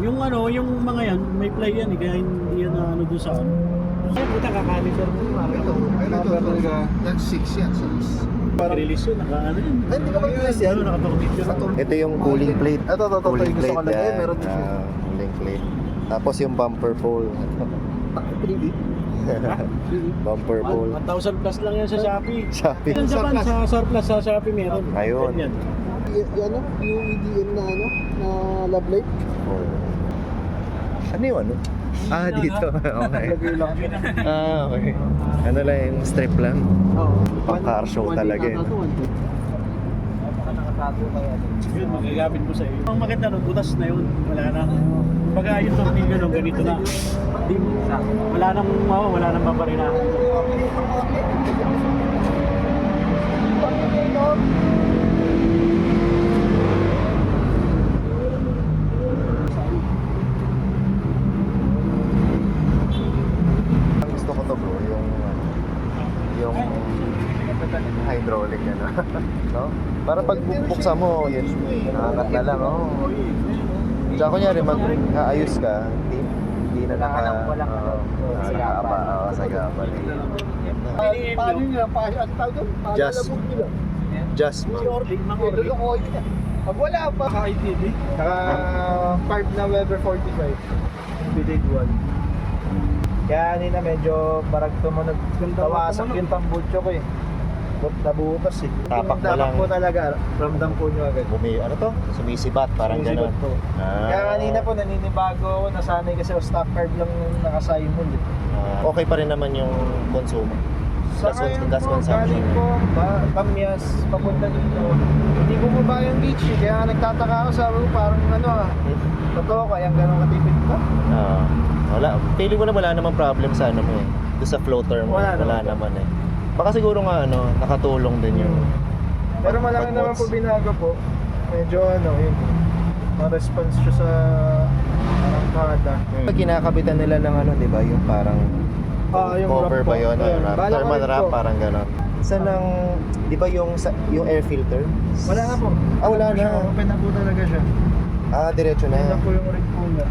Yung ano, yung mga yan, may play yan eh, kaya hindi yan na ano doon sa ano. Ay, puta, kakalitor mo yung mga Ito talaga. That's 6 yan. 6. parang release yun, naka ano yun. Ay, hindi ka mag-release yan? Nakapag-picture Sa ako. tour. Ito yung cooling plate. Ito, Cooling gusto ko plate lagay. yan. Meron din siya. Cooling plate. Tapos yung bumper pole. 3D. Bumper pole. 1,000 plus lang yan sa Shopee. Shopee. Yan Japan, sa surplus sa Shopee meron. Ayun. Yan. Ano? Yung EDM na ano? Na Love Life? Ano yung ano? Ah, dito. Okay. Lagay lang. Okay. Ano lang yung strip lang. Oo. Pang car show talaga eh. Baka nakatato kaya. Yun, magagamit mo sa iyo. Ang maganda nun, butas na yun. Wala na. Pagka yung tornilyo nung ganito na. Di, wala nang paparina. Ang gusto ko to bro, yung hydraulic ano. No? Para pag buksan mo, yun, nakakat na lang, oh. Tsaka kunyari mag-aayos ka, hindi na nakakapa, sagapa. Paano nyo? Ang tawag doon? Just. Just, Si ma'am. Orly, mga Orly. Lulukoy na. Pag wala pa. Naka-ITV. Saka 5 na Weber 45. Bidid 1. Kaya kanina medyo parang tumunod. Tawasak yung tambutso ko eh. Nabutas eh. Tapak mo lang. po talaga. Ramdam po nyo agad. Ano to? Sumisibat, parang gano'n. Sumisibat po. Ah. Kaya kanina po naninibago ako. Nasanay kasi ako stock card lang yung nakasimon eh. Okay pa rin naman yung konsumo. Sa ngayon gas po, consumption. galing po, Pamyas, papunta dito. Hindi bumaba yung beach eh. Kaya nagtataka ako, sabi ko parang ano totoo kayang ganun katipid pa. Wala. Feeling ko na wala namang problem sa ano mo eh. Doon sa floater mo. Wala Naman eh. Baka siguro nga nakatulong din yung Pero malaki naman po binago po. Medyo yun. Ma-response siya sa arangkada. Pag kinakabitan nila ng di ba, yung parang Yung cover wrap ba po. yun? Ayun. Bala ko Thermal rin wrap, po. parang gano'n. Isa ng, di ba yung air filter? Wala na po. Ah, wala na. Open na po talaga siya. Diretso Yun na na. po yung rig po niya.